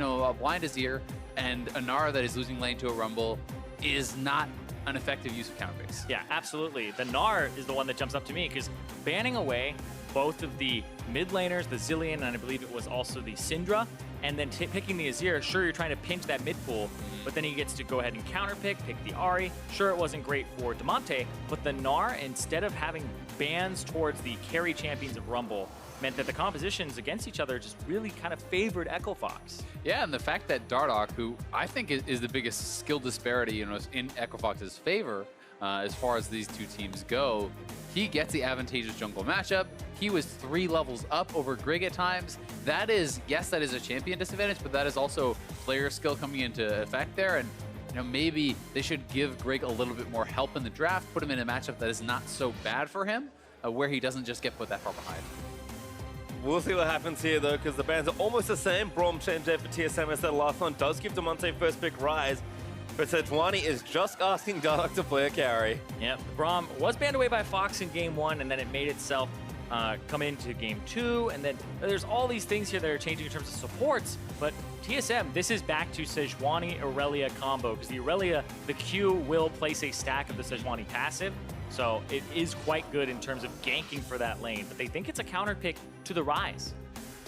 a blind Azir and a Nara that is losing lane to a Rumble is not an effective use of counter picks. Yeah, absolutely. The Gnar is the one that jumps up to me because banning away both of the mid laners, the Zilean, and I believe it was also the Syndra, and then picking the Azir, sure, you're trying to pinch that mid pool, but then he gets to go ahead and counter pick the Ahri. Sure, it wasn't great for Damonte, but the Gnar, instead of having bans towards the carry champions of Rumble, meant that the compositions against each other just really kind of favored Echo Fox. Yeah, and the fact that Dardoch, who I think is the biggest skill disparity in Echo Fox's favor as far as these two teams go, he gets the advantageous jungle matchup. He was 3 levels up over Grig at times. That is, yes, that is a champion disadvantage, but that is also player skill coming into effect there. And maybe they should give Grig a little bit more help in the draft, put him in a matchup that is not so bad for him, where he doesn't just get put that far behind. We'll see what happens here, though, because the bans are almost the same. Braum change there for TSM as that last one does give Damonte first pick Ryze, but Sejuani is just asking Dardoch to play a carry. Yep, Braum was banned away by Fox in game 1, and then it made itself come into game 2, and then there's all these things here that are changing in terms of supports, but TSM, this is back to Sejuani Irelia combo, because the Irelia, the Q will place a stack of the Sejuani passive, so it is quite good in terms of ganking for that lane, but they think it's a counter pick to the Ryze.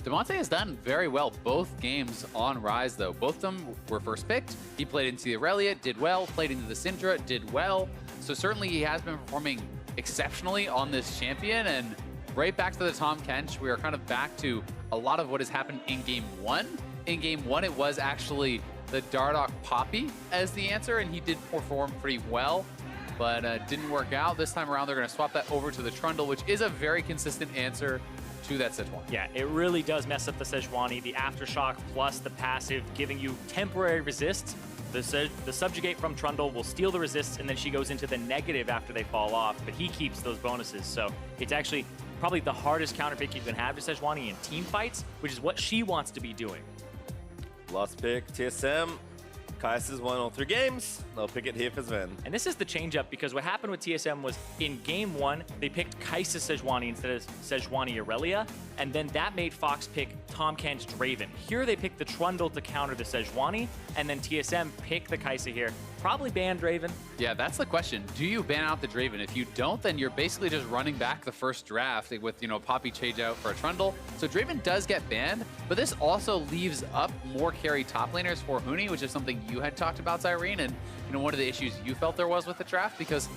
Damonte has done very well both games on Ryze, though. Both of them were first picked. He played into the Irelia, did well. Played into the Syndra, did well. So certainly he has been performing exceptionally on this champion. And right back to the Tahm Kench, we are kind of back to a lot of what has happened in game 1. In game 1, it was actually the Dardoch Poppy as the answer, and he did perform pretty well, but didn't work out. This time around, they're going to swap that over to the Trundle, which is a very consistent answer to that Sejuani. Yeah, it really does mess up the Sejuani. The Aftershock plus the passive giving you temporary resists. The Subjugate from Trundle will steal the resists, and then she goes into the negative after they fall off, but he keeps those bonuses. So it's actually probably the hardest counter pick you can have to Sejuani in team fights, which is what she wants to be doing. Last pick, TSM. Kaisa's won all 3 games. They'll pick it here for Zven. And this is the change-up, because what happened with TSM was in game 1, they picked Kaisa Sejuani instead of Sejuani Irelia, and then that made Fox pick Tahm Kench Draven. Here they picked the Trundle to counter the Sejuani, and then TSM pick the Kaisa here. Probably ban Draven. Yeah, that's the question. Do you ban out the Draven? If you don't, then you're basically just running back the first draft with, Poppy change out for a Trundle. So Draven does get banned, but this also leaves up more carry top laners for Huni, which is something you had talked about, Zirene, and one of the issues you felt there was with the draft, because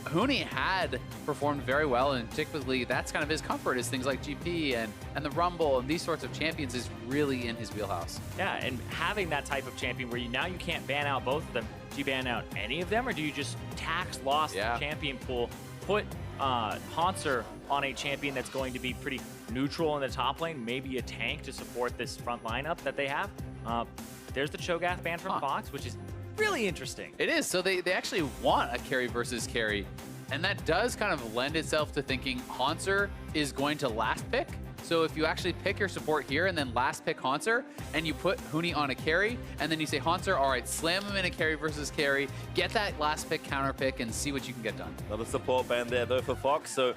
Huni had performed very well, and typically that's kind of his comfort, is things like GP and the Rumble and these sorts of champions is really in his wheelhouse. Yeah, and having that type of champion where now you can't ban out both of them. Do you ban out any of them, or do you just tax loss the champion pool, put Hauntzer on a champion that's going to be pretty neutral in the top lane, maybe a tank to support this front lineup that they have? There's the Cho'Gath ban from Fox, which is really interesting. It is. So they actually want a carry versus carry, and that does kind of lend itself to thinking Hauntzer is going to last pick. So if you actually pick your support here and then last pick Hauntzer, and you put Huni on a carry, and then you say Hauntzer, all right, slam him in a carry versus carry, get that last pick counter pick, and see what you can get done. Another support ban there, though, for Fox. So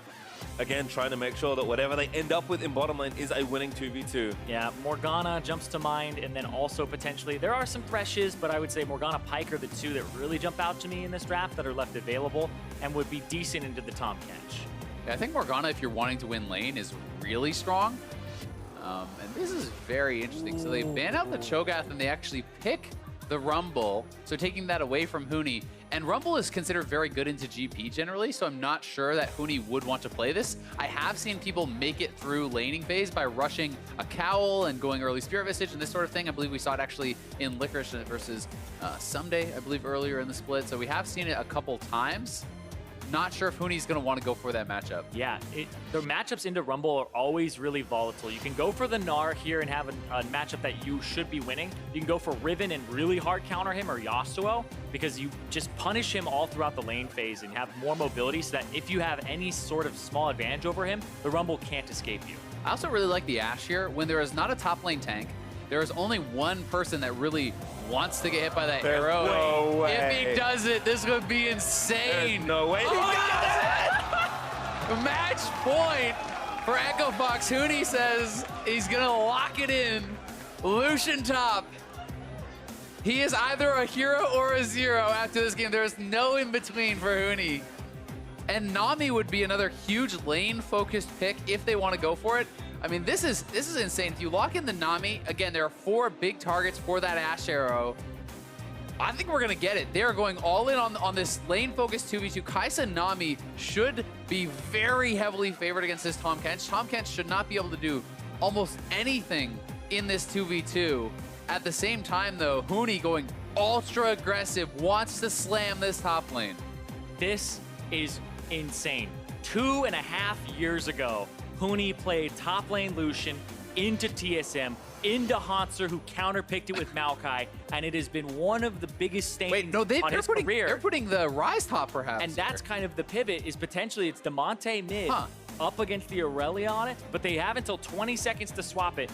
again, trying to make sure that whatever they end up with in bottom lane is a winning 2v2. Yeah, Morgana jumps to mind, and then also potentially, there are some Threshes, but I would say Morgana Pike are the 2 that really jump out to me in this draft that are left available and would be decent into the Tahm Kench. Yeah, I think Morgana, if you're wanting to win lane, is really strong. And this is very interesting. So they ban out the Cho'Gath and they actually pick the Rumble. So taking that away from Huni. And Rumble is considered very good into GP generally, so I'm not sure that Huni would want to play this. I have seen people make it through laning phase by rushing a Cowl and going early Spirit Visage and this sort of thing. I believe we saw it actually in Licorice versus Someday, I believe, earlier in the split. So we have seen it a couple times. Not sure if Huni's going to want to go for that matchup. Yeah, the matchups into Rumble are always really volatile. You can go for the Gnar here and have a matchup that you should be winning. You can go for Riven and really hard counter him, or Yasuo, because you just punish him all throughout the lane phase and have more mobility so that if you have any sort of small advantage over him, the Rumble can't escape you. I also really like the Ashe here. When there is not a top lane tank, there is only one person that really wants to get hit by that arrow. No way. If he does it, this would be insane. There's no way. Oh, he does it! Match point for Echo Fox. Huni says he's going to lock it in. Lucian top. He is either a hero or a zero after this game. There is no in between for Huni. And Nami would be another huge lane-focused pick if they want to go for it. I mean, this is insane. If you lock in the Nami, again, there are 4 big targets for that Ashe arrow. I think we're going to get it. They're going all in on this lane-focused 2v2. Kaisa and Nami should be very heavily favored against this Tahm Kench. Tahm Kench should not be able to do almost anything in this 2v2. At the same time, though, Huni going ultra aggressive, wants to slam this top lane. This is insane. 2.5 years ago, Huni played top lane Lucian into TSM, into Hauntzer, who counterpicked it with Maokai, and it has been one of the biggest stains on his career. They're putting the Ryze top, perhaps. And that's kind of the pivot, is potentially it's Damonte mid up against the Irelia on it, but they have until 20 seconds to swap it.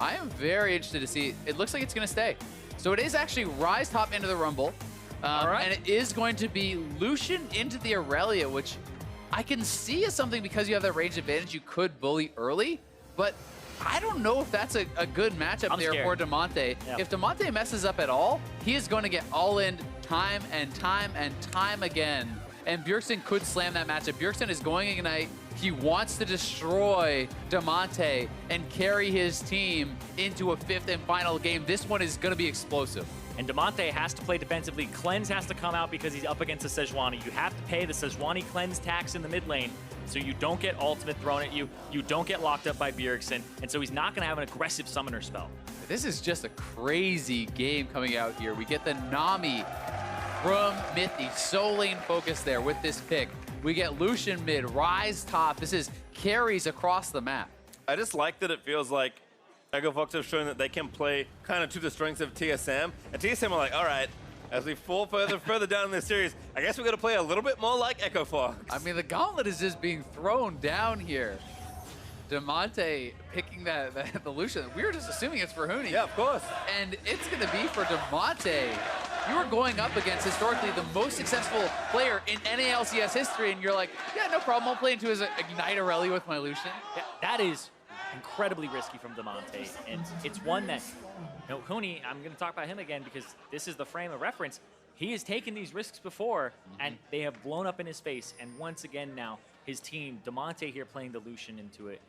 I am very interested to see. It looks like it's going to stay. So it is actually Ryze top into the Rumble. And it is going to be Lucian into the Irelia, which I can see as something because you have that range advantage. You could bully early, but I don't know if that's a good matchup there for Damonte. Yep. If Damonte messes up at all, he is going to get all in time and time and time again. And Bjergsen could slam that matchup. Bjergsen is going Ignite. He wants to destroy Damonte and carry his team into a 5th and final game. This one is going to be explosive. And Damonte has to play defensively. Cleanse has to come out because he's up against the Sejuani. You have to pay the Sejuani cleanse tax in the mid lane so you don't get ultimate thrown at you. You don't get locked up by Bjergsen. And so he's not going to have an aggressive summoner spell. This is just a crazy game coming out here. We get the Nami from mithy, so lane focused there with this pick. We get Lucian mid, Ryze top. This is carries across the map. I just like that it feels like EchoFox have shown that they can play kind of to the strengths of TSM. And TSM are like, all right, as we fall further down in this series, I guess we're going to play a little bit more like EchoFox. I mean, the gauntlet is just being thrown down here. Damonte picking the Lucian. We were just assuming it's for Huni. Yeah, of course. And it's going to be for Damonte. You are going up against, historically, the most successful player in LCS history, and you're like, yeah, no problem. I'll play into his Ignite Irelia with my Lucian. Yeah, that is incredibly risky from Damonte, and it's one that, you know, Huni, I'm going to talk about him again because this is the frame of reference. He has taken these risks before, and they have blown up in his face, and once again now, his team, Damonte here playing the Lucian into it.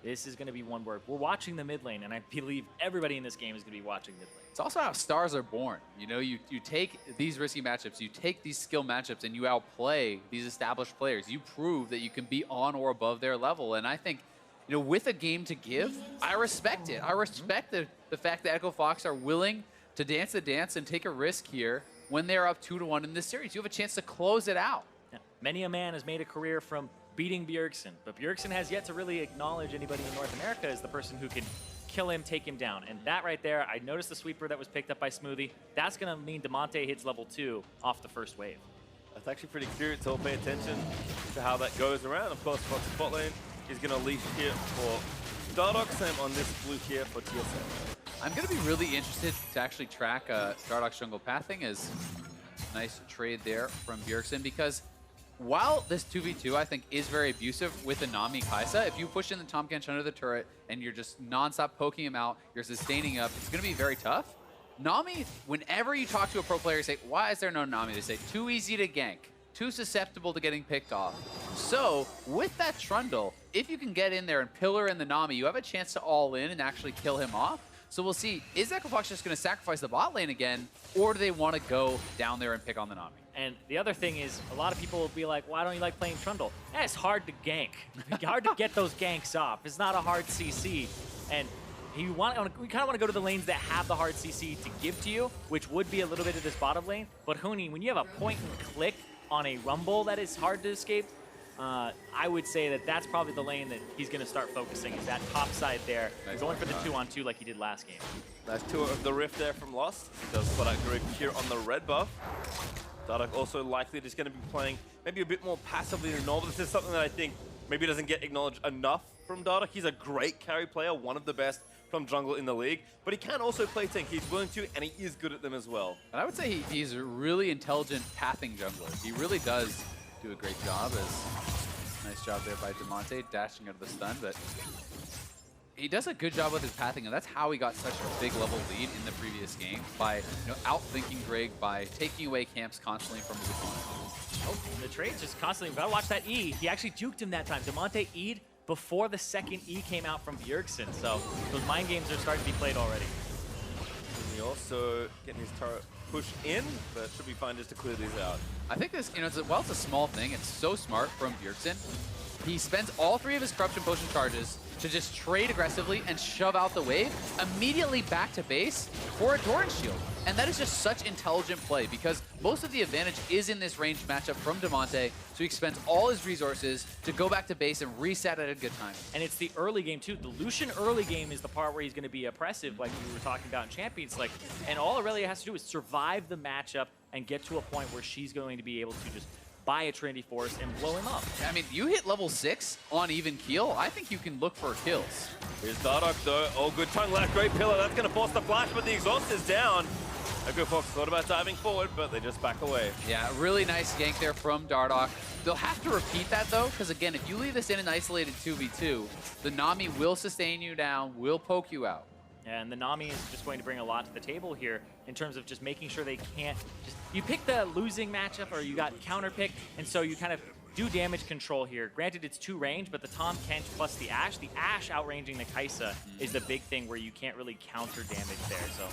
This is going to be one where we're watching the mid lane, and I believe everybody in this game is going to be watching mid lane. It's also how stars are born. You know, you take these risky matchups, you take these skill matchups, and you outplay these established players. You prove that you can be on or above their level, and I think, you know, with a game to give, I respect it. I respect the fact that EchoFox are willing to dance the dance and take a risk here when they're up 2-1 in this series. You have a chance to close it out. Yeah. Many a man has made a career from beating Bjergsen, but Bjergsen has yet to really acknowledge anybody in North America as the person who can kill him, take him down. And that right there, I noticed the sweeper that was picked up by Smoothie. That's going to mean Damonte hits level 2 off the first wave. That's actually pretty curious, so we'll pay attention to how that goes around. Of course, Fox bot lane is going to leash here for Dardoch, same on this blue here for TSM. I'm going to be really interested to actually track Dardoch's jungle pathing as nice trade there from Bjergsen, because while this 2v2, I think, is very abusive with the Nami Kaisa, if you push in the Tahm Kench under the turret and you're just non-stop poking him out, you're sustaining up, it's going to be very tough. Nami, whenever you talk to a pro player, you say, why is there no Nami? They say, too easy to gank, too susceptible to getting picked off. So, with that Trundle, if you can get in there and pillar in the Nami, you have a chance to all in and actually kill him off. So we'll see, is EchoFox just going to sacrifice the bot lane again, or do they want to go down there and pick on the Nami? And the other thing is, a lot of people will be like, why don't you like playing Trundle? Yeah, it's hard to gank. Hard to get those ganks off. It's not a hard CC. And we kind of want to go to the lanes that have the hard CC to give to you, which would be a little bit of this bottom lane. But Huni, when you have a point and click on a Rumble that is hard to escape, I would say that that's probably the lane that he's going to start focusing, is that top side there, nice, going for the 2-on-2 like he did last game. Nice tour of the Rift there from Lost. He does put out Grig here on the red buff. Dardoch also likely just going to be playing maybe a bit more passively than normal. This is something that I think maybe doesn't get acknowledged enough from Dardoch. He's a great carry player, one of the best from jungle in the league, but he can also play tank. He's willing to, and he is good at them as well. And I would say he's a really intelligent pathing jungler. He really does do a great job. Nice job there by Damonte, dashing out of the stun, but he does a good job with his pathing, and that's how he got such a big level lead in the previous game, by outthinking Grig, by taking away camps constantly from his opponent. Oh, the trade just constantly, gotta watch that E. He actually duked him that time. Damonte E'd before the second E came out from Bjergsen, so those mind games are starting to be played already. And he also getting his turret pushed in, but should be fine just to clear these out. I think this, it's a small thing, it's so smart from Bjergsen. He spends all 3 of his Corruption Potion charges to just trade aggressively and shove out the wave, immediately back to base for a Torrent Shield. And that is just such intelligent play, because most of the advantage is in this ranged matchup from Damonte, so he spends all his resources to go back to base and reset at a good time. And it's the early game too. The Lucian early game is the part where he's going to be oppressive, like we were talking about in Champions. And all Irelia has to do is survive the matchup and get to a point where she's going to be able to just buy a Trinity Force and blow him up. I mean, you hit level 6 on even keel, I think you can look for kills. Here's Dardoch though. Oh, good tongue left, great pillar. That's going to force the flash, but the exhaust is down. EchoFox thought about diving forward, but they just back away. Yeah, really nice gank there from Dardoch. They'll have to repeat that though, because again, if you leave this in an isolated 2v2, the Nami will sustain you down, will poke you out. And the Nami is just going to bring a lot to the table here in terms of just making sure they can't just... You pick the losing matchup, or you got counter pick, and so you kind of do damage control here. Granted, it's 2 range, but the Tahm, Kench plus the Ashe outranging the Kaisa is the big thing where you can't really counter damage there. So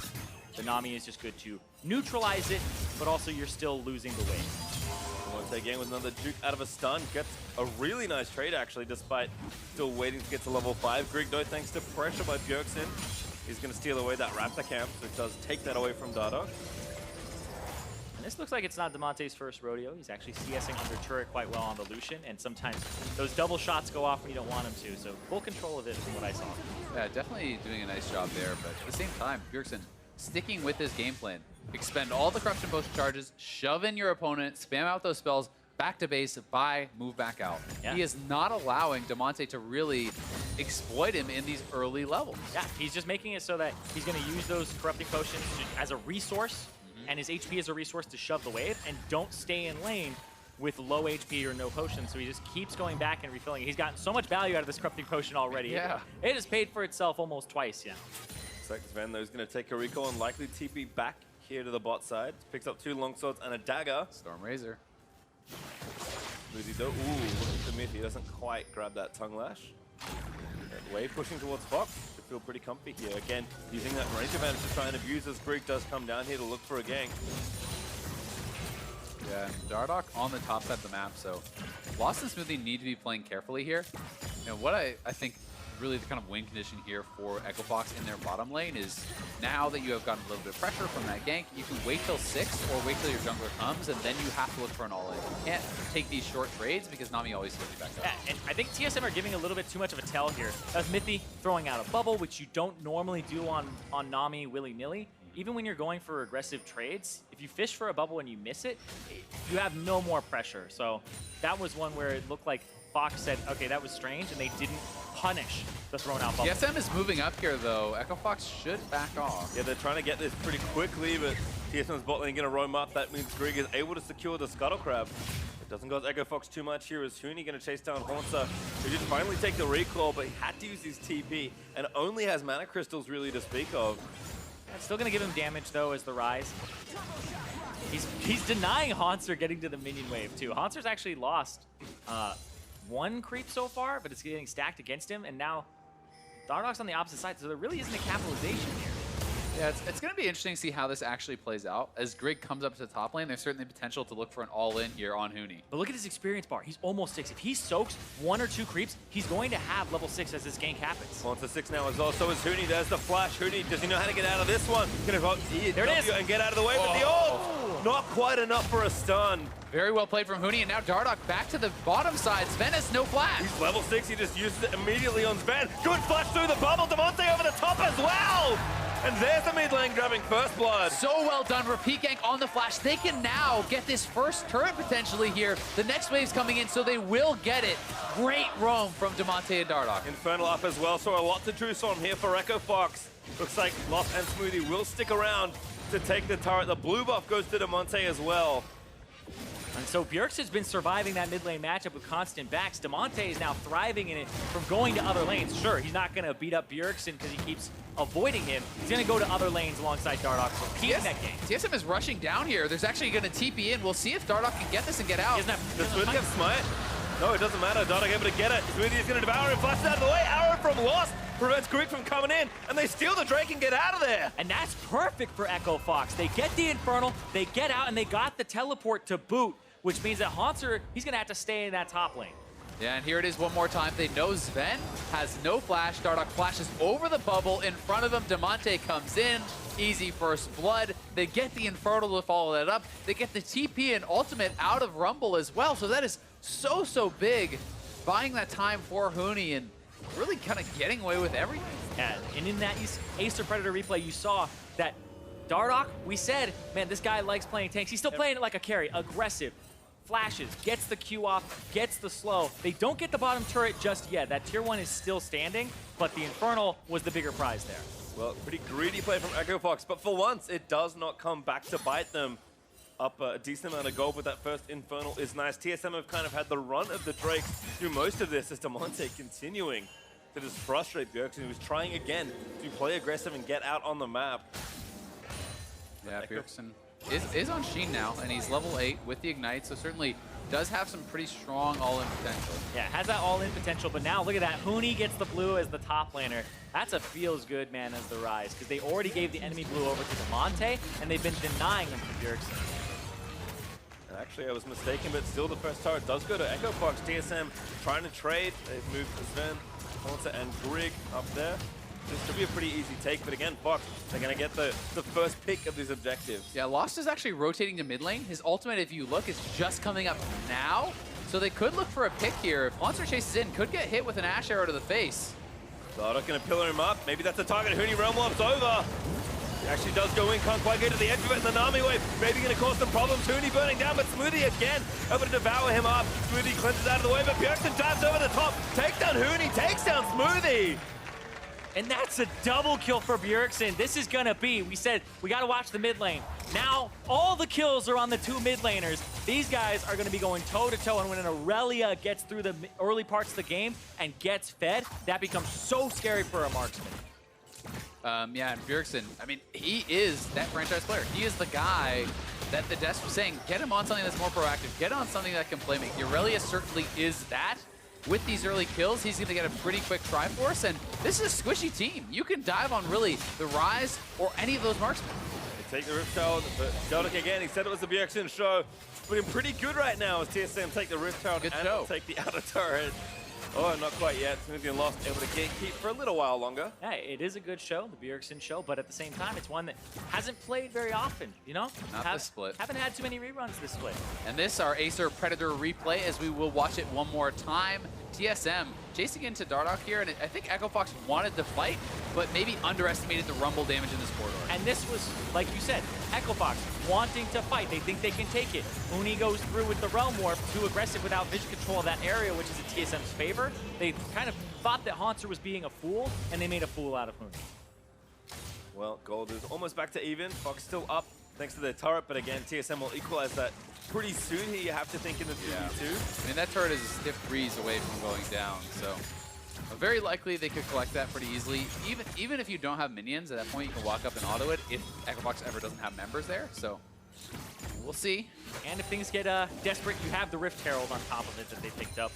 the Nami is just good to neutralize it, but also you're still losing the wave. Once again with another juke out of a stun, gets a really nice trade actually, despite still waiting to get to level 5. Grig though, thanks to pressure by Bjergsen, he's going to steal away that Raptor camp, so it does take that away from Dardoch. And this looks like it's not Damonte's first rodeo. He's actually CSing under turret quite well on the Lucian, and sometimes those double shots go off when you don't want them to, so full control of it from what I saw. Yeah, definitely doing a nice job there, but at the same time, Bjergsen sticking with his game plan. Expend all the Corruption Potion charges, shove in your opponent, spam out those spells, back to base, buy, move back out. Yeah. He is not allowing Damonte to really exploit him in these early levels. Yeah, he's just making it so that he's going to use those Corrupting Potions as a resource, and his HP as a resource to shove the wave, and don't stay in lane with low HP or no potion, so he just keeps going back and refilling it. He's gotten so much value out of this Corrupting Potion already. Yeah. It has paid for itself almost twice, yeah. Looks like Zven though is going to take a recall and likely TP back here to the bot side. Picks up 2 longswords and a dagger. Storm Razor. Smoothie though, ooh, look at the mithy, doesn't quite grab that tongue lash. Wave pushing towards Fox, should feel pretty comfy here. Again, using that range advantage to try and abuse as Grig does come down here to look for a gank. Yeah, and Dardoch on the top side of the map, so Lost and Smoothie need to be playing carefully here. What I think really the kind of win condition here for EchoFox in their bottom lane is now that you have gotten a little bit of pressure from that gank, you can wait till 6 or wait till your jungler comes, and then you have to look for an all-in. You can't take these short trades because Nami always heals you back up. Yeah, and I think TSM are giving a little bit too much of a tell here. That's mithy throwing out a bubble, which you don't normally do on Nami willy-nilly. Even when you're going for aggressive trades, if you fish for a bubble and you miss it, you have no more pressure. So that was one where it looked like Fox said, okay, that was strange, and they didn't punish the thrown out bubble. TSM is moving up here though. EchoFox should back off. Yeah, they're trying to get this pretty quickly, but TSM's bot lane going to roam up. That means Grig is able to secure the Scuttle Crab. It doesn't cost EchoFox too much here as Huni going to chase down Hauntzer, who did finally take the recall, but he had to use his TP and only has mana crystals really to speak of. It's still going to give him damage, though, as the Ryze. He's denying Hauntzer getting to the minion wave, too. Hauntzer's actually lost 1 creep so far, but it's getting stacked against him, and now Dardoch's on the opposite side, so there really isn't a capitalization here. Yeah, it's going to be interesting to see how this actually plays out. As Grig comes up to the top lane, there's certainly potential to look for an all-in here on Huni. But look at his experience bar. He's almost 6. If he soaks 1 or 2 creeps, he's going to have level 6 as this gank happens. On to 6 now as well, so is Huni. There's the flash. Huni, does he know how to get out of this one? Gonna there it is. And get out of the way, but the ult! Not quite enough for a stun. Very well played from Huni, and now Dardoch back to the bottom side. Zven has no flash. He's level 6, he just uses it immediately on Zven. Good flash through the bubble, Damonte over the top as well! And there's the mid lane grabbing first blood. So well done, repeat gank on the flash. They can now get this first turret potentially here. The next wave's coming in, so they will get it. Great roam from Damonte and Dardoch. Infernal up as well, so a lot to choose from here for EchoFox. Looks like Lost and Smoothie will stick around to take the turret. The blue buff goes to Damonte as well. And so Bjergsen's been surviving that mid lane matchup with constant backs. Damonte is now thriving in it from going to other lanes. Sure, he's not going to beat up Bjergsen because he keeps avoiding him. He's going to go to other lanes alongside Dardoch, so keep that game. TSM is rushing down here. There's actually going to TP in. We'll see if Dardoch can get this and get out. Does Smoothie have smite? No, it doesn't matter. Dardoch able to get it. Smoothie is going to devour him, flashes out of the way. Arrow from Lost prevents Grig from coming in, and they steal the Drake and get out of there. And that's perfect for Echo Fox. They get the Infernal, they get out, and they got the teleport to boot, which means that Hauntzer, he's going to have to stay in that top lane. Yeah, and here it is one more time. They know Zven has no flash. Dardoch flashes over the bubble in front of him. Damonte comes in. Easy first blood. They get the Infernal to follow that up. They get the TP and ultimate out of Rumble as well. So that is so big. Buying that time for Huni and really kind of getting away with everything. Yeah, and in that Acer Predator replay, you saw that Dardoch, we said, man, this guy likes playing tanks. He's still playing it like a carry, aggressive. Flashes, gets the Q off, gets the slow. They don't get the bottom turret just yet. That tier 1 is still standing, but the Infernal was the bigger prize there. Well, pretty greedy play from Echo Fox, but for once, it does not come back to bite them. Up a decent amount of gold with that first Infernal is nice. TSM have kind of had the run of the Drake through most of this as Damonte continuing to just frustrate Bjergsen, who was trying again to play aggressive and get out on the map. Yeah, Bjergsen is on Sheen now, and he's level 8 with the Ignite, so certainly does have some pretty strong all-in potential. Yeah, has that all-in potential, but now look at that. Huni gets the blue as the top laner. That's a feels good, man, as the Ryze, because they already gave the enemy blue over to Damonte, and they've been denying them to Bjergsen. Actually, I was mistaken, but still the first turret does go to Echo Fox. TSM trying to trade. They've moved to Zven, Hauntzer, and Grig up there. This should be a pretty easy take, but again, Fox, they're going to get the first pick of these objectives. Yeah, Lost is actually rotating to mid lane. His ultimate, if you look, is just coming up now. So they could look for a pick here. If Hauntzer chases in, could get hit with an Ashe arrow to the face. Dardoch going to pillar him up. Maybe that's a target. Huni realm warp's over. He actually does go in, can't quite get to the edge of it, and the Nami wave maybe going to cause some problems. Huni burning down, but Smoothie again able to devour him up. Smoothie cleanses out of the way, but Bjergsen dives over the top. Takes down Huni, takes down Smoothie. And that's a double kill for Bjergsen. This is gonna be, we said, we gotta watch the mid lane. Now, all the kills are on the 2 mid laners. These guys are gonna be going toe to toe, and when an Irelia gets through the early parts of the game and gets fed, that becomes so scary for a marksman. Yeah, and Bjergsen, I mean, he is that franchise player. He is the guy that the desk was saying, get him on something that's more proactive, get on something that can play make. Irelia certainly is that. With these early kills, he's going to get a pretty quick Triforce, and this is a squishy team. You can dive on really the Ryze or any of those marksmen. They take the Rift Herald, but Dardoch again, he said it was the Bjergsen show. Looking pretty good right now as TSM take the Rift Herald and take the outer turret. Oh, not quite yet. Smoothie and Lost able to gatekeep for a little while longer. Yeah, it is a good show, the Bjergsen show, but at the same time, it's one that hasn't played very often, you know? Not this split. Haven't had too many reruns this split. And this, our Acer Predator replay, as we will watch it one more time. TSM chasing into Dardoch here, and I think Echo Fox wanted to fight, but maybe underestimated the Rumble damage in this corridor. And this was, like you said, Echo Fox wanting to fight. They think they can take it. Huni goes through with the Realm Warp, too aggressive without vision control of that area, which is in TSM's favor. They kind of thought that Hauntzer was being a fool, and they made a fool out of Huni. Well, gold is almost back to even. Fox still up thanks to their turret, but again, TSM will equalize that pretty soon here, you have to think, in the 2v2. I mean, that turret is a stiff breeze away from going down, so very likely they could collect that pretty easily. Even if you don't have minions, at that point you can walk up and auto it if Echo Fox ever doesn't have members there, so we'll see. And if things get desperate, you have the Rift Herald on top of it that they picked up.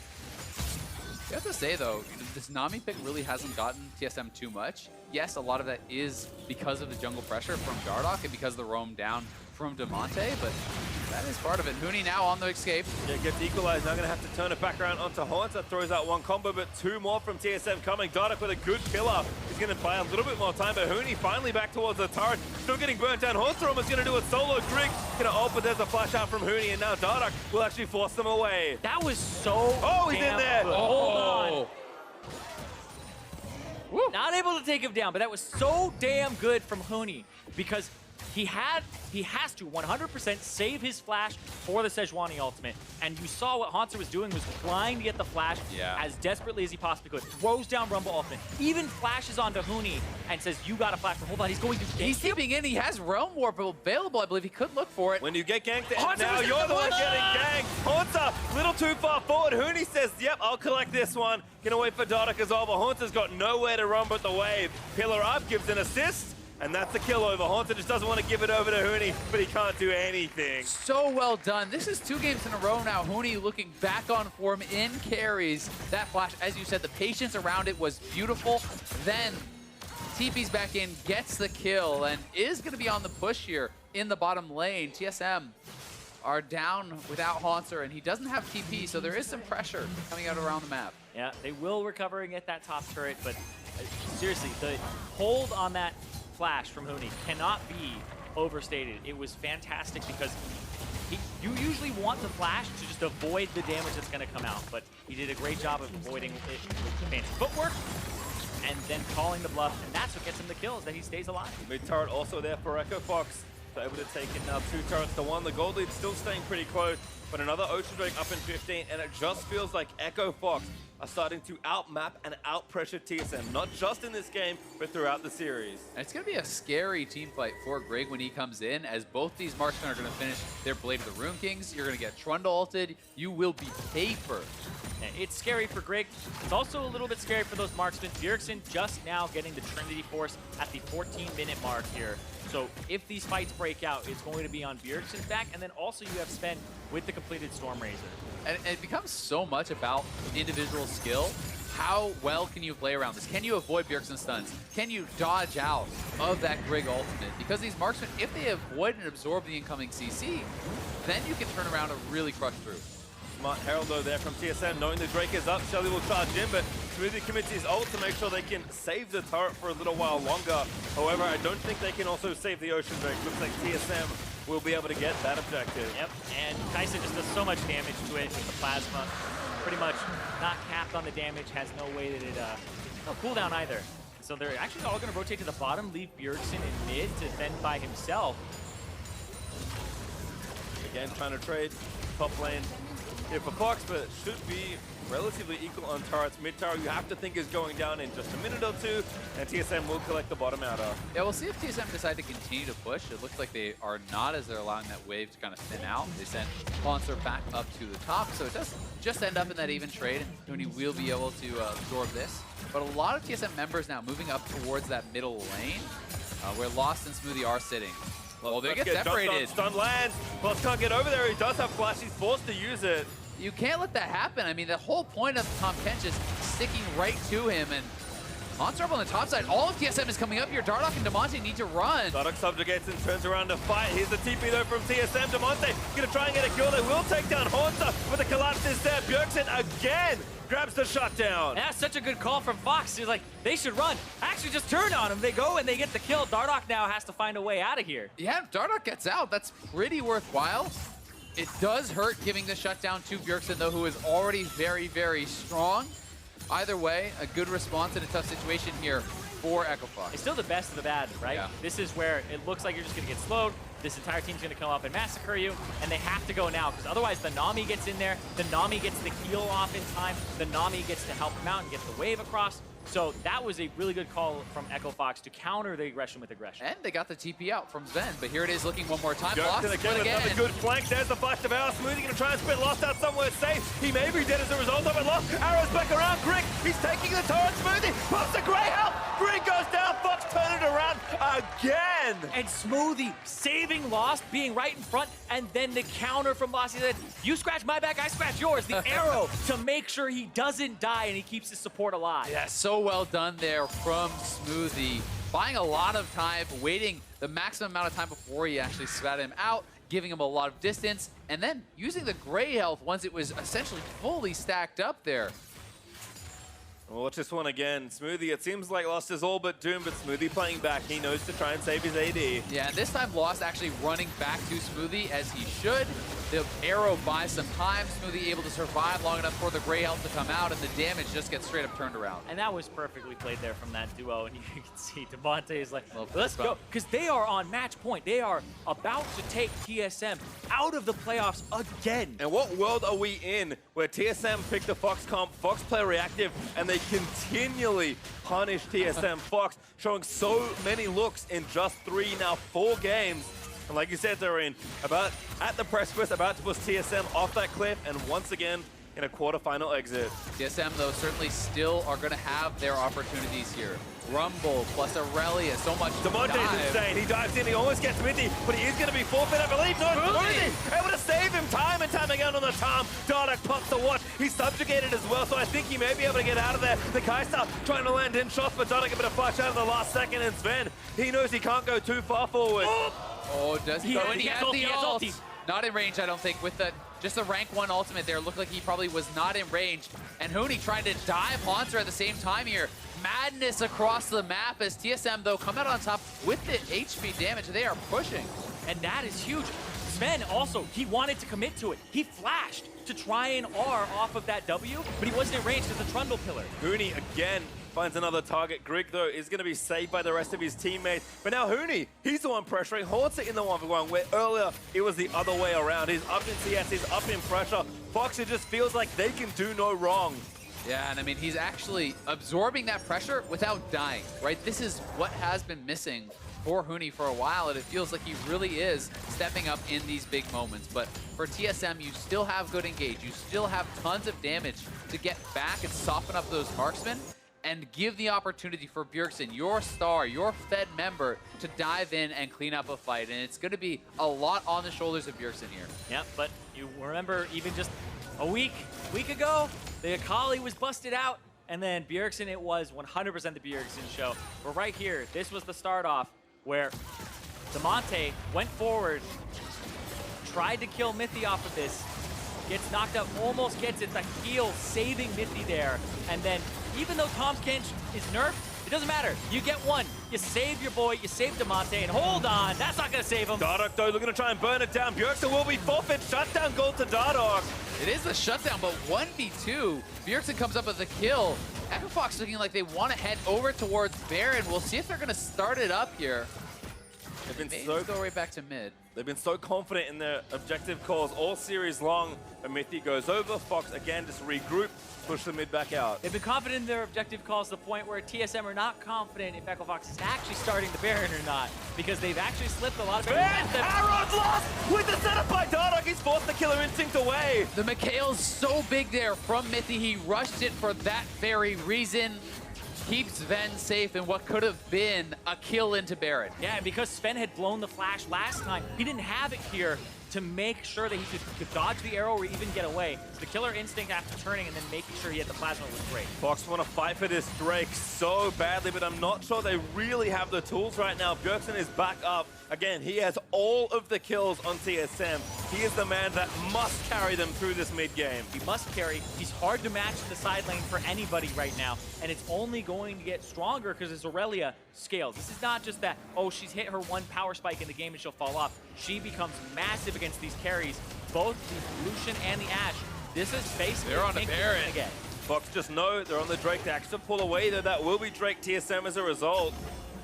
You have to say, though, this Nami pick really hasn't gotten TSM too much. Yes, a lot of that is because of the jungle pressure from Dardoch and because of the roam down from Damonte, but that is part of it. Huni now on the escape. Yeah, gets equalized. Now going to have to turn it back around onto Hauntzer. Throws out one combo, but 2 more from TSM coming. Dardoch with a good pillar. He's going to buy a little bit more time, but Huni finally back towards the turret. Still getting burnt down. Hauntzer almost going to do it solo. Grig going to ult, but there's a flash out from Huni, and now Dardoch will actually force them away. That was so Oh, he's in there. Good. Hold on. Woo. Not able to take him down, but that was so damn good from Huni because he has to 100% save his flash for the Sejuani ultimate. And you saw what Hauntzer was doing, was trying to get the flash as desperately as he possibly could. Throws down Rumble ultimate, even flashes onto Huni and says, you got a flash, but hold on, he's going to gank. He's keeping in, he has Realm Warp available, I believe he could look for it. When you get ganked, Hauntzer now you're the one getting ganked. Hauntzer, little too far forward. Huni says, yep, I'll collect this one. Gonna wait for Dardoch as well, but Hauntzer's got nowhere to run but the wave. Pillar up, gives an assist. And that's the kill over. Hauntzer just doesn't want to give it over to Huni, but he can't do anything. So well done. This is 2 games in a row now. Huni looking back on form in carries. That flash, as you said, the patience around it was beautiful. Then TP's back in, gets the kill, and is going to be on the push here in the bottom lane. TSM are down without Hauntzer, and he doesn't have TP, so there is some pressure coming out around the map. Yeah, they will recover and get that top turret, but seriously, the hold on that flash from Huni cannot be overstated. It was fantastic because you usually want the flash to just avoid the damage that's going to come out, but he did a great job of avoiding it with fancy footwork and then calling the bluff, and that's what gets him the kills, that he stays alive. Mid turret also there for Echo Fox. So able to take it now 2 turrets to 1. The gold lead still staying pretty close, but another Ocean Drake up in 15, and it just feels like Echo Fox are starting to outmap and outpressure TSM, not just in this game, but throughout the series. And it's going to be a scary team fight for Grig when he comes in, as both these marksmen are going to finish their Blade of the Rune Kings. You're going to get Trundle ulted. You will be paper. It's scary for Grig. It's also a little bit scary for those marksmen. Bjergsen just now getting the Trinity Force at the 14-minute mark here. So if these fights break out, it's going to be on Bjergsen's back, and then also you have Zven with the completed Storm Razor. And it becomes so much about individual skill. How well can you play around this? Can you avoid Bjergsen's stuns? Can you dodge out of that Grig ultimate? Because these marksmen, if they avoid and absorb the incoming CC, then you can turn around and really crush through. Smart Herald though there from TSM, knowing the Drake is up. Shelly will charge in, but Smoothie commits his ult to make sure they can save the turret for a little while longer. However, I don't think they can also save the Ocean Drake. Looks like TSM will be able to get that objective. Yep, and Kaisa just does so much damage to it with the plasma. Pretty much not capped on the damage, has no way that it, no cooldown either. So they're actually all going to rotate to the bottom, leave Bjergsen in mid to fend by himself. Again, trying to trade top lane here for Fox, but it should be relatively equal on turrets. Mid tower, you have to think is going down in just a minute or two, and TSM will collect the bottom outer. Yeah, we'll see if TSM decide to continue to push. It looks like they are not, as they're allowing that wave to kind of thin out. They send Hauntzer back up to the top, so it does just end up in that even trade, and Huni will be able to absorb this. But a lot of TSM members now moving up towards that middle lane, where Lost and Smoothie are sitting. Well, they get separated. Stun lands. Plus can't get over there. He does have flash. He's forced to use it. You can't let that happen. I mean, the whole point of Tahm Kench is sticking right to him, and Hauntzer up on the top side. All of TSM is coming up here. Dardoch and Damonte need to run. Dardoch subjugates and turns around to fight. Here's the TP though from TSM. Damonte gonna try and get a kill. They will take down Hauntzer, but the collapse is there. Bjergsen again grabs the shutdown. That's such a good call from Fox. He's like, they should run. Actually, just turn on him. They go and they get the kill. Dardoch now has to find a way out of here. Yeah, if Dardoch gets out, that's pretty worthwhile. It does hurt giving the shutdown to Bjergsen, though, who is already very, very strong. Either way, a good response in a tough situation here for Echo Fox. It's still the best of the bad, right? Yeah. This is where it looks like you're just going to get slowed. This entire team's going to come up and massacre you, and they have to go now, because otherwise the Nami gets in there, the Nami gets the heal off in time, the Nami gets to help him out and get the wave across. So that was a really good call from Echo Fox to counter the aggression with aggression. And they got the TP out from Zven, but here it is looking one more time. Bjergsen again with another good flank. There's the flash of Arrow. Smoothie gonna try and spit Lost out somewhere safe. He may be dead as a result of it. Lost. Arrow's back around. Grig, he's taking the turret. Smoothie pops the Grey help. Grig goes down. Fox turn it around again. And Smoothie saving Lost, being right in front, and then the counter from Lost. He said, you scratch my back, I scratch yours. The arrow to make sure he doesn't die and he keeps his support alive. Yeah, so well done there from Smoothie. Buying a lot of time, waiting the maximum amount of time before he actually spat him out, giving him a lot of distance, and then using the Grey health once it was essentially fully stacked up there. Well, watch this one again. Smoothie, it seems like Lost is all but doomed, but Smoothie playing back. He knows to try and save his AD. Yeah, and this time Lost actually running back to Smoothie as he should. The arrow buys some time. Smoothie able to survive long enough for the gray health to come out, and the damage just gets straight up turned around. And that was perfectly played there from that duo. And you can see Damonte is like, let's go. Because they are on match point. They are about to take TSM out of the playoffs again. And what world are we in where TSM pick the Fox comp, Fox play reactive, and they continually punish TSM? Fox showing so many looks in just 3, now 4 games. And like you said, Zirene, about at the precipice, about to push TSM off that cliff, and once again in a quarterfinal exit. TSM, though, certainly still are going to have their opportunities here. Rumble plus Irelia, so much Damonte's insane. He dives in, he almost gets mithy, but he is going to be forfeit, I believe. No, Smoothie able to save him time and time again on the Tahm. Dardoch pops the watch. He's subjugated as well, so I think he may be able to get out of there. The kaisa trying to land in shots, but Dardoch a bit of flash out of the last second, and Zven, he knows he can't go too far forward. Oh, does he? When he has the ult. ulti. Not in range, I don't think, with the just the rank 1 ultimate there. Looked like he probably was not in range. And Huni trying to dive Hauntzer at the same time here. Madness across the map as TSM, though, come out on top with the HP damage. They are pushing. And that is huge. Zven also, he wanted to commit to it. He flashed to try and R off of that W, but he wasn't in range to the Trundle pillar. Huni again finds another target. Grig, though, is going to be saved by the rest of his teammates. But now Huni, he's the one pressuring. Hauntzer in the 1v1, where earlier it was the other way around. He's up in CS, he's up in pressure. Fox, it just feels like they can do no wrong. Yeah, and I mean, he's actually absorbing that pressure without dying, right? This is what has been missing for Huni for a while, and it feels like he really is stepping up in these big moments. But for TSM, you still have good engage. You still have tons of damage to get back and soften up those marksmen and give the opportunity for Bjergsen, your star, your Fed member, to dive in and clean up a fight. And it's going to be a lot on the shoulders of Bjergsen here. Yeah, but you remember even just a week ago, the Akali was busted out, and then Bjergsen, it was 100% the Bjergsen show. But right here, this was the start off where Damonte went forward, tried to kill mithy off of this, gets knocked out, almost gets it, the heal, saving mithy there. And then even though Tahm's Kench is nerfed, it doesn't matter. You get one. You save your boy, you save Damonte, and hold on, that's not going to save him. Dardoch, though, looking to try and burn it down. Bjergsen will be forfeit. Shutdown goal to Dardoch. It is a shutdown, but 1v2. Bjergsen comes up with a kill. EpicSkillshot looking like they want to head over towards Baron. We'll see if they're going to start it up here. They've been Maybe so go right back to mid. They've been so confident in their objective calls all series long. And mithy goes over. Fox again just regroup, push the mid back out. They've been confident in their objective calls to the point where TSM are not confident if EpicSkillshot is actually starting the Baron or not, because they've actually slipped a lot of Arrow's lost with the setup by Dardoch. He's forced the killer instinct away. The Mikhail's so big there from mithy. He rushed it for that very reason. Keeps Zven safe in what could have been a kill into Baron. Yeah, and because Zven had blown the flash last time, he didn't have it here to make sure that he could dodge the arrow or even get away. So the killer instinct after turning and then making sure he had the plasma was great. Fox want to fight for this Drake so badly, but I'm not sure they really have the tools right now. Bjergsen is back up. Again, he has all of the kills on TSM. He is the man that must carry them through this mid game. He must carry. He's hard to match in the side lane for anybody right now, and it's only going to get stronger because his Irelia scales. This is not just that, oh, she's hit her one power spike in the game and she'll fall off. She becomes massive against these carries, both the Lucian and the Ashe. This is basically they're on the Baron again. Fox just know they're on the Drake. They actually pull away, though that will be Drake TSM as a result.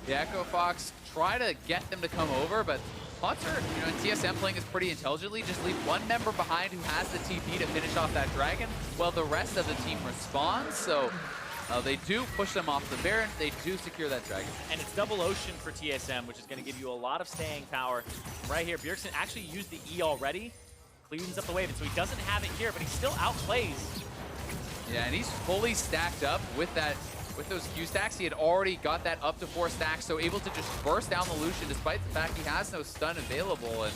The Echo Fox try to get them to come over, but Hauntzer, in TSM playing is pretty intelligently. Just leave one member behind who has the TP to finish off that dragon, while the rest of the team responds. So they do push them off the Baron. They do secure that dragon. And it's double ocean for TSM, which is going to give you a lot of staying power. Right here, Bjergsen actually used the E already, cleans up the wave, and so he doesn't have it here, but he still outplays. Yeah, and he's fully stacked up with that. With those Q stacks, he had already got that up to 4 stacks, so able to just burst down the Lucian despite the fact he has no stun available. And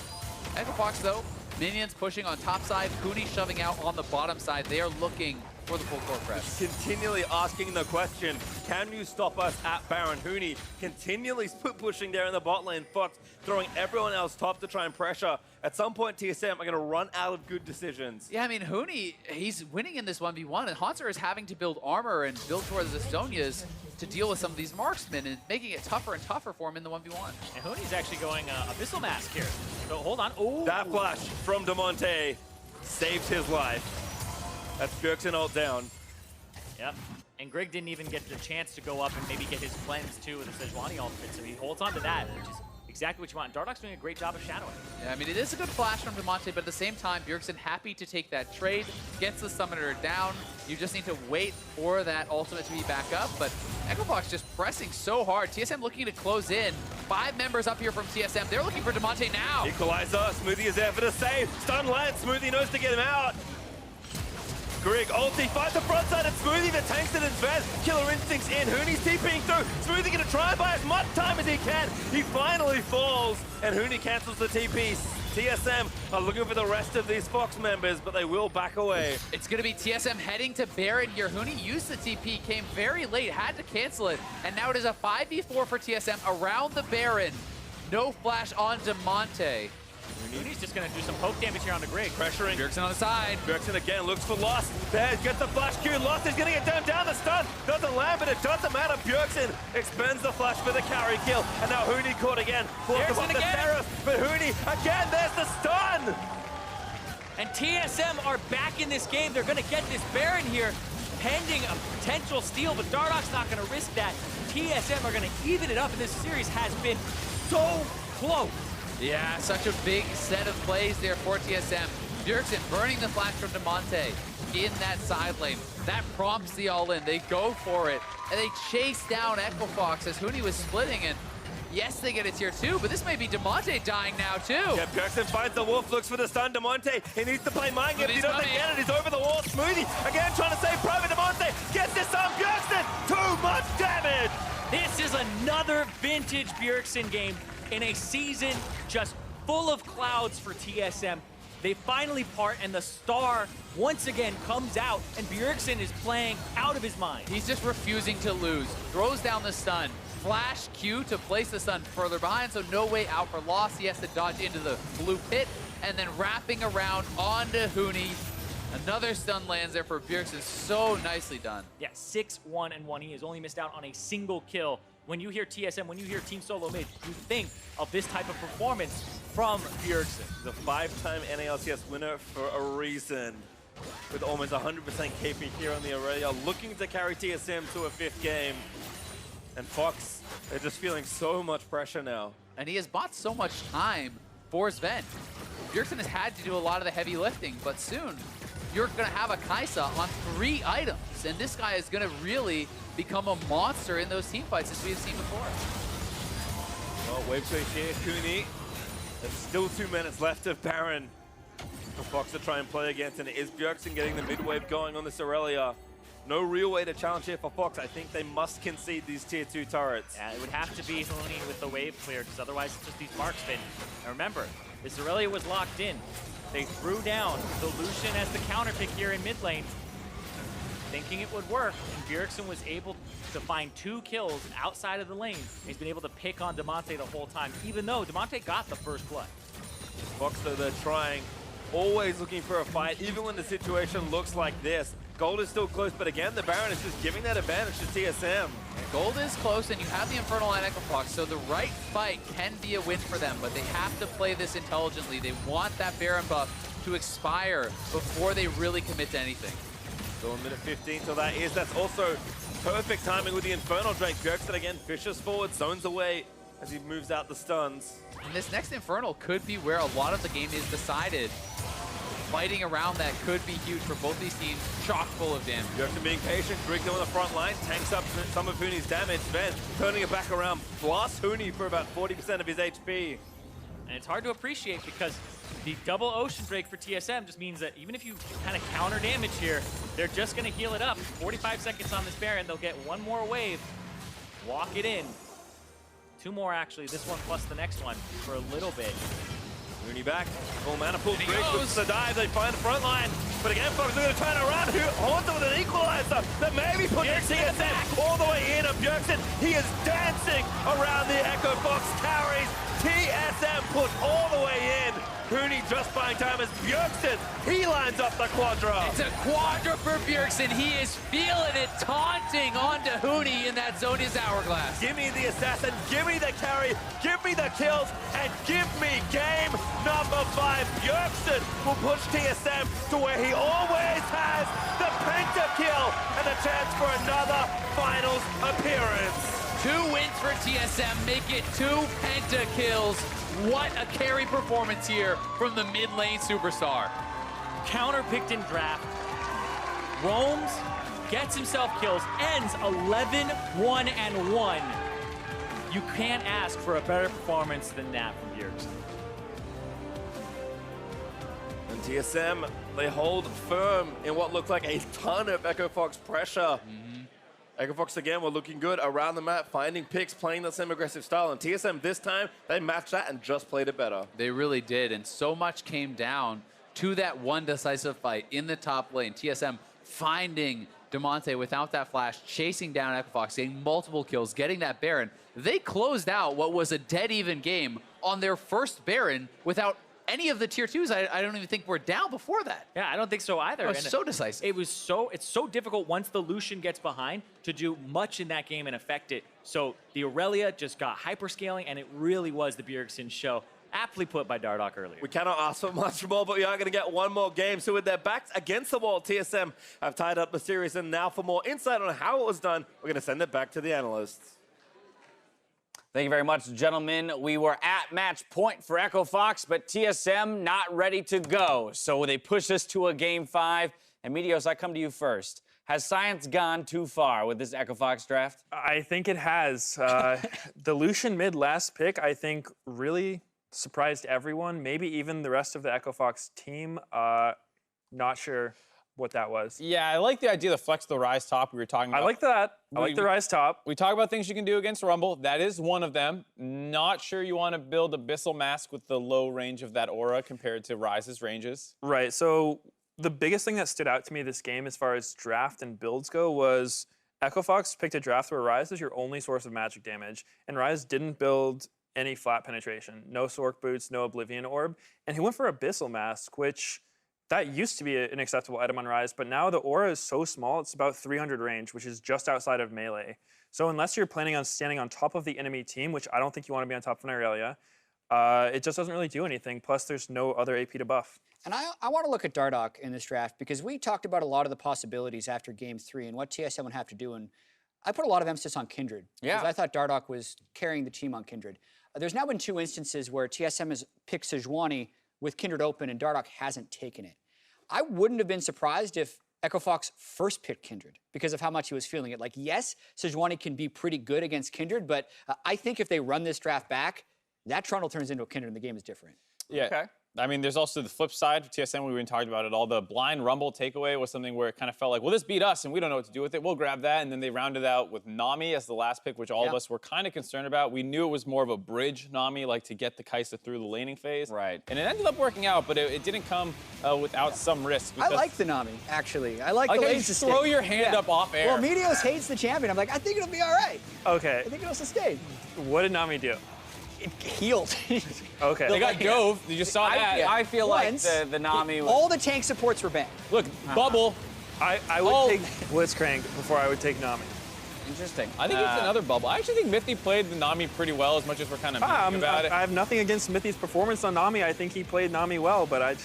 EpicSkillshot, though, minions pushing on top side, Huni shoving out on the bottom side. They are looking for the full court press. Continually asking the question, can you stop us at Baron? Huni continually pushing there in the bot lane. Fox throwing everyone else top to try and pressure. At some point, TSM are going to run out of good decisions. Yeah, I mean, Huni, he's winning in this 1v1, and Hauntzer is having to build armor and build towards the Estonias. to deal with some of these marksmen and making it tougher and tougher for him in the 1v1. And Huni's actually going Abyssal Mask here. So hold on. Oh, That flash from Damonte saved his life. That's Bjergsen ult down. Yep. And Grig didn't even get the chance to go up and maybe get his cleanse too with the Sejuani ultimate, so he holds on to that, which is exactly what you want. Dardoch's doing a great job of shadowing. Yeah, I mean, it is a good flash from Damonte, but at the same time, Bjergsen happy to take that trade, gets the summoner down. You just need to wait for that ultimate to be back up, but EpicSkillshot just pressing so hard. TSM looking to close in. 5 members up here from TSM. They're looking for Damonte now. Equalizer, Smoothie is there for the save. Stun lands, Smoothie knows to get him out. Grig, ulti, finds the front side, and Smoothie that tanks it in Zven. Killer instincts in, Huni's TPing through. Smoothie gonna try and buy as much time as he can. He finally falls, and Huni cancels the TP. TSM are looking for the rest of these Fox members, but they will back away. It's going to be TSM heading to Baron here. Huni used the TP, came very late, had to cancel it, and now it is a 5v4 for TSM around the Baron. No flash on Damonte. Huni's just going to do some poke damage here on the Grig. Pressuring. Bjergsen on the side. Bjergsen again looks for Lost. There, gets the flash Q. Lost is going to get down the stun. Doesn't land, but it doesn't matter. Bjergsen expends the flash for the carry kill. And now Huni caught again. Bjergsen again. Terrace, but Huni again, there's the stun. And TSM are back in this game. They're going to get this Baron here, pending a potential steal, but Dardoch's not going to risk that. TSM are going to even it up, and this series has been so close. Yeah, such a big set of plays there for TSM. Bjergsen burning the flash from Damonte in that side lane. That prompts the all-in. They go for it, and they chase down EpicSkillshot as Huni was splitting, and yes, they get a tier 2, but this may be Damonte dying now, too. Yeah, Bjergsen finds the wolf, looks for the stun. Damonte, he needs to play mind games. He doesn't get it. He's over the wall. Smoothie, again, trying to save Private. Damonte gets this on Bjergsen. Too much damage. This is another vintage Bjergsen game in a season just full of clouds for TSM. They finally part, and the star once again comes out, and Bjergsen is playing out of his mind. He's just refusing to lose. Throws down the stun. Flash Q to place the stun further behind, so no way out for Lost. He has to dodge into the blue pit, and then wrapping around onto Huni. Another stun lands there for Bjergsen. So nicely done. Yeah, 6-1-1. He has only missed out on a single kill. When you hear TSM, when you hear Team Solomid, you think of this type of performance from Bjergsen. The 5-time NALCS winner for a reason. With almost 100% KP here on the Irelia, looking to carry TSM to a 5th game. And Fox, they're just feeling so much pressure now. And he has bought so much time for Zven. Bjergsen has had to do a lot of the heavy lifting, but soon you're going to have a Kaisa on 3 items. And this guy is going to really become a monster in those team fights as we have seen before. Well, wave switch here, Huni. There's still 2 minutes left of Baron for Fox to try and play against, and it is Bjergsen getting the mid-wave going on this Irelia. No real way to challenge here for Fox. I think they must concede these tier 2 turrets. Yeah, it would have to be Huni with the wave clear, because otherwise it's just these marksmen. And remember, this Irelia was locked in. They threw down the Lucian as the counter pick here in mid lane, thinking it would work, and Bjergsen was able to find 2 kills outside of the lane. He's been able to pick on Damonte the whole time, even though Damonte got the first blood. Fox, though, they're trying, always looking for a fight, even when the situation looks like this. Gold is still close, but again, the Baron is just giving that advantage to TSM. Gold is close, and you have the Infernal and EpicSkillshot, so the right fight can be a win for them, but they have to play this intelligently. They want that Baron buff to expire before they really commit to anything. So a minute 15 till that is. That's also perfect timing with the Infernal Drake. Bjergsen again fishes forward, zones away as he moves out the stuns. And this next Infernal could be where a lot of the game is decided. Fighting around that could be huge for both these teams, chock full of damage. Bjergsen being patient, Grig on the front line, tanks up some of Huni's damage. Zven turning it back around, blasts Huni for about 40% of his HP. And it's hard to appreciate because the double Ocean Drake for TSM just means that even if you kind of counter damage here, they're just going to heal it up. 45 seconds on this Baron, they'll get 1 more wave, walk it in. 2 more actually, this one plus the next one for a little bit. Huni back, full mana pool. Grig goes. looks to dive, they find the front line. But again, Fox are going to turn around. Hauntzer with an equalizer that maybe puts TSM all the way in. And Bjergsen, he is dancing around the Echo Fox carries. TSM put all the way in. Huni just buying time as Bjergsen, he lines up the quadra. It's a quadra for Bjergsen. He is feeling it, taunting onto Huni in that Zonia's Hourglass. Give me the assassin, give me the carry, give me the kills, and give me game number 5. Bjergsen will push TSM to where he always has the pentakill and the chance for another finals appearance. 2 wins for TSM, make it 2 pentakills. What a carry performance here from the mid lane superstar. Counter-picked in draft, roams, gets himself kills, ends 11-1-1. You can't ask for a better performance than that from Bjergsen. And TSM, they hold firm in what looked like a ton of Echo Fox pressure. Echo Fox again were looking good around the map, finding picks, playing the same aggressive style. And TSM this time, they matched that and just played it better. They really did, and so much came down to that one decisive fight in the top lane. TSM finding Damonte without that flash, chasing down Echo Fox, getting multiple kills, getting that Baron. They closed out what was a dead even game on their first Baron without any of the tier 2s. I don't even think were down before that. Yeah, I don't think so either. It was so decisive. It's so difficult once the Lucian gets behind to do much in that game and affect it. So the Irelia just got hyperscaling, and it really was the Bjergsen show. Aptly put by Dardoch earlier. We cannot ask for much more, but we are going to get one more game. So with their backs against the wall, TSM have tied up the series. And now for more insight on how it was done, we're going to send it back to the analysts. Thank you very much, gentlemen. We were at match point for Echo Fox, but TSM not ready to go. So they push us to a game 5. And Meteos, I come to you first. Has science gone too far with this Echo Fox draft? I think it has. The Lucian mid last pick, I think, really surprised everyone, maybe even the rest of the Echo Fox team. Not sure what that was. Yeah, I like the idea of flex the Ryze top we were talking about. I like that. I like the Ryze top. We talk about things you can do against Rumble. That is one of them. Not sure you want to build Abyssal Mask with the low range of that aura compared to Ryze's ranges. Right, so the biggest thing that stood out to me this game as far as draft and builds go was Echo Fox picked a draft where Ryze is your only source of magic damage, and Ryze didn't build any flat penetration. No Sork Boots, no Oblivion Orb, and he went for Abyssal Mask, which that used to be an acceptable item on Ryze, but now the aura is so small, it's about 300 range, which is just outside of melee. So unless you're planning on standing on top of the enemy team, which I don't think you want to be on top of an Irelia, it just doesn't really do anything. Plus, there's no other AP to buff. And I want to look at Dardoch in this draft because we talked about a lot of the possibilities after Game 3 and what TSM would have to do. And I put a lot of emphasis on Kindred. Yeah. Because I thought Dardoch was carrying the team on Kindred. There's now been 2 instances where TSM has picked Sejuani with Kindred open and Dardoch hasn't taken it. I wouldn't have been surprised if Echo Fox first picked Kindred because of how much he was feeling it. Like, yes, Sejuani can be pretty good against Kindred, but I think if they run this draft back, that Trundle turns into a Kindred and the game is different. Yeah. Okay. I mean, there's also the flip side of TSM. We even talked about it all. The blind Rumble takeaway was something where it kind of felt like, well, this beat us, and we don't know what to do with it. We'll grab that. And then they rounded out with Nami as the last pick, which all of us were kind of concerned about. We knew it was more of a bridge Nami, like to get the Kaisa through the laning phase. Right. And it ended up working out, but it didn't come without some risk. I like the Nami, actually. I like the how you laser throw stick. your hand up off air. Well, Meteos hates the champion. I'm like, I think it'll be all right. Okay, I think it'll sustain. what did Nami do? It healed. Okay. They got dove. You just saw that. I feel like Once, the Nami was... all the tank supports were banned. Look, bubble. I would take Blitzcrank before I would take Nami. Interesting. I think it's another bubble. I actually think Mithy played the Nami pretty well, as much as we're kind of about it. I have nothing against Mithy's performance on Nami. I think he played Nami well, but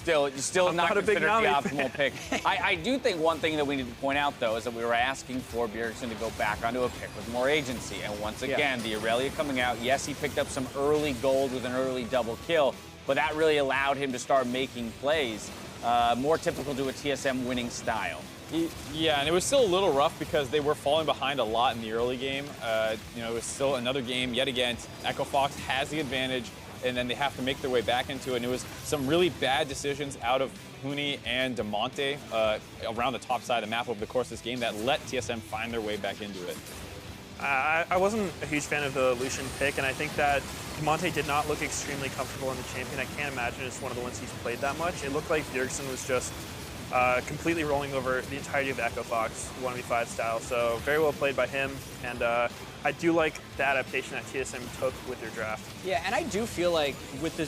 Still I'm not not a big considered Nami the fan. optimal pick. I do think one thing that we need to point out, though, is that we were asking for Bjergsen to go back onto a pick with more agency. And once again, the Irelia coming out, yes, he picked up some early gold with an early double kill, but that really allowed him to start making plays, more typical to a TSM winning style. Yeah, and it was still a little rough because they were falling behind a lot in the early game. You know, it was still another game, yet again, Echo Fox has the advantage, and then they have to make their way back into it. And it was some really bad decisions out of Huni and Damonte around the top side of the map over the course of this game that let TSM find their way back into it. I wasn't a huge fan of the Lucian pick, and I think that Damonte did not look extremely comfortable in the champion. I can't imagine it's one of the ones he's played that much. It looked like Bjergsen was just completely rolling over the entirety of the Echo Fox 1v5 style. So very well played by him, and I do like the adaptation that TSM took with their draft. Yeah, and I do feel like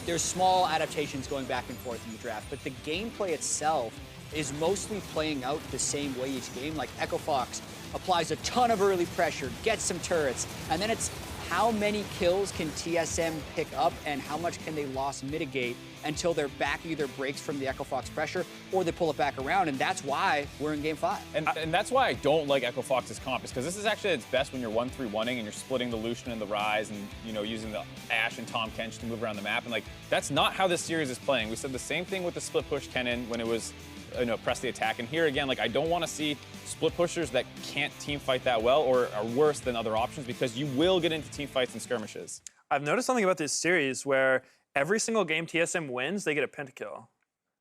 there's small adaptations going back and forth in the draft, but the gameplay itself is mostly playing out the same way each game. Like Echo Fox applies a ton of early pressure, gets some turrets, and then it's how many kills can TSM pick up and how much can they loss mitigate until their back either breaks from the Echo Fox pressure or they pull it back around, and that's why we're in game 5. And that's why I don't like Echo Fox's comp, is because this is actually its best when you're 1-3-1ing and you're splitting the Lucian and the Ryze and, you know, using the Ashe and Tahm Kench to move around the map. And like, that's not how this series is playing. We said the same thing with the split push Kennen when it was, you know, press the attack. And here again, like, I don't want to see split pushers that can't team fight that well or are worse than other options, because you will get into team fights and skirmishes. I've noticed something about this series where every single game TSM wins, they get a pentakill.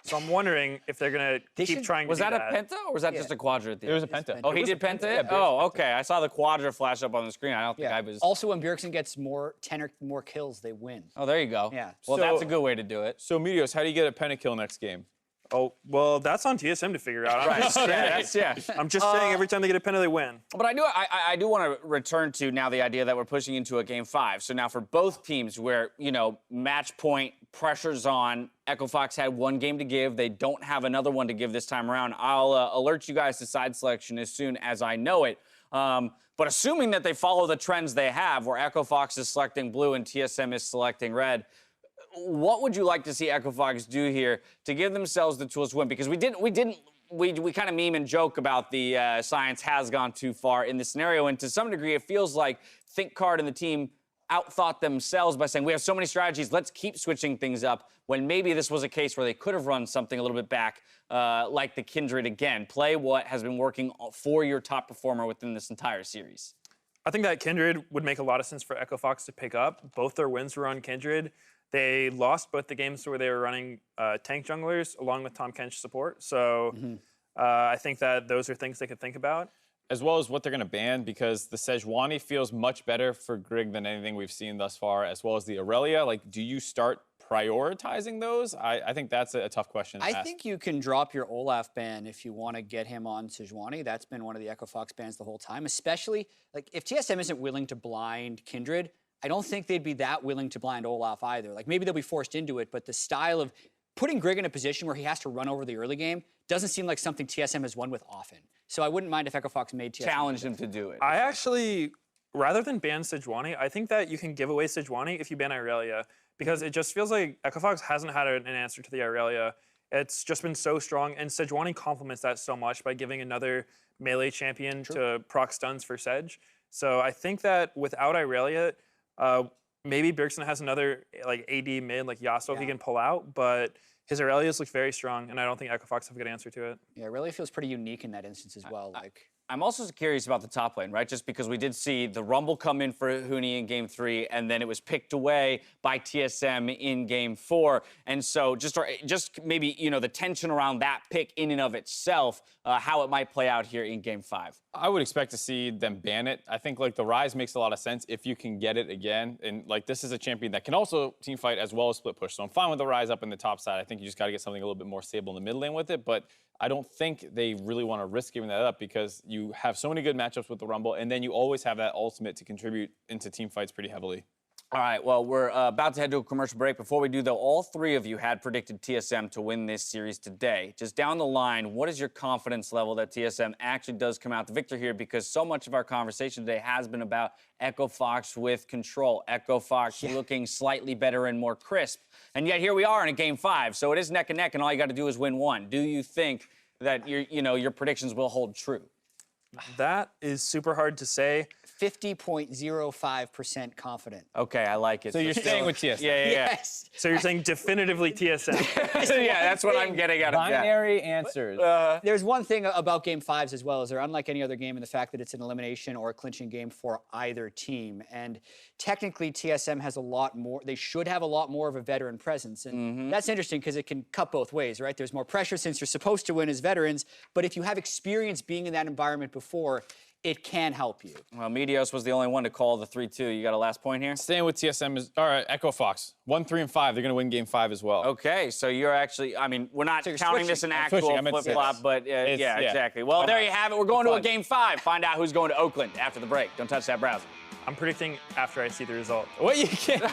So I'm wondering if they're gonna keep trying to Was do that a penta or was that just a quadra at the end? It was a penta. Oh, he did penta? Yeah, Oh, okay. I saw the quadra flash up on the screen. I don't think I was. Also, when Bjergsen gets 10 or more kills, they win. Oh, there you go. Yeah. Well, So- that's a good way to do it. So, Meteos, how do you get a pentakill next game? Oh, well, that's on TSM to figure out. I'm just saying, I'm just saying every time they get a penta, they win. But I do want to return to now the idea that we're pushing into a game 5. So now for both teams where, you know, match point, pressure's on, Echo Fox had one game to give. They don't have another one to give this time around. I'll alert you guys to side selection as soon as I know it. But assuming that they follow the trends they have, where Echo Fox is selecting blue and TSM is selecting red, what would you like to see Echo Fox do here to give themselves the tools to win? Because we kind of meme and joke about the science has gone too far in this scenario, and to some degree, it feels like ThinkCard and the team outthought themselves by saying, we have so many strategies, let's keep switching things up, when maybe this was a case where they could have run something a little bit back, like the Kindred again. Play what has been working for your top performer within this entire series. I think that Kindred would make a lot of sense for Echo Fox to pick up. Both their wins were on Kindred. They lost both the games where they were running tank junglers along with Tahm Kench support. So I think that those are things they could think about. As well as what they're going to ban, because the Sejuani feels much better for Grig than anything we've seen thus far, as well as the Irelia. Like, do you start prioritizing those? I think that's a tough question to I ask. think you can drop your Olaf ban if you want to get him on Sejuani. That's been one of the Echo Fox bans the whole time, especially like if TSM isn't willing to blind Kindred, I don't think they'd be that willing to blind Olaf either. Like, maybe they'll be forced into it, but the style of putting Grig in a position where he has to run over the early game doesn't seem like something TSM has won with often. So I wouldn't mind if Echo Fox made TSM Challenge him to do it. I actually, rather than ban Sejuani, I think that you can give away Sejuani if you ban Irelia, because it just feels like Echo Fox hasn't had an answer to the Irelia. It's just been so strong, and Sejuani complements that so much by giving another melee champion to proc stuns for Sej. So I think that without Irelia, maybe Bjergsen has another like AD mid, like Yasuo, he can pull out, but his Aurelius look very strong, and I don't think Echo Fox have a good answer to it. Yeah, it really feels pretty unique in that instance as well. I'm also curious about the top lane, right? Just because we did see the Rumble come in for Huni in Game 3, and then it was picked away by TSM in Game 4. And so just maybe, you know, the tension around that pick in and of itself, how it might play out here in Game 5. I would expect to see them ban it. I think like the Ryze makes a lot of sense if you can get it again. And like this is a champion that can also team fight as well as split push. So I'm fine with the Ryze up in the top side. I think you just got to get something a little bit more stable in the mid lane with it. But I don't think they really want to risk giving that up, because you have so many good matchups with the Rumble, and then you always have that ultimate to contribute into team fights pretty heavily. All right, well, we're about to head to a commercial break. Before we do, though, all three of you had predicted TSM to win this series today. Just down the line, what is your confidence level that TSM actually does come out the victor here? Because so much of our conversation today has been about Echo Fox with control, Echo Fox looking slightly better and more crisp. And yet here we are in a Game 5, so it is neck and neck, and all you got to do is win one. Do you think that your predictions will hold true? That is super hard to say. 50.05% confident. Okay, I like it. So you're staying with TSM? Yeah. Yes. So you're saying definitively TSM. So yeah, that's what I'm getting out of that. Binary answers. There's one thing about Game 5s as well, is they're unlike any other game in the fact that it's an elimination or a clinching game for either team. And technically, TSM has a lot more, they should have a lot more of a veteran presence. And that's interesting because it can cut both ways, right? There's more pressure since you're supposed to win as veterans, but if you have experience being in that environment before, it can help you. Well, Meteos was the only one to call the 3-2. You got a last point here? Staying with TSM is, all right, Echo Fox. 1, 3, and 5. They're going to win game 5 as well. Okay, so you're actually, I mean, we're not So you're counting this an switching. I'm switching, actual I meant flip-flop, six. but yeah, Yeah. exactly. Well, there you have it. We're going to a Fun. game 5. Find out who's going to Oakland after the break. Don't touch that browser. I'm predicting after I see the result. What you can't.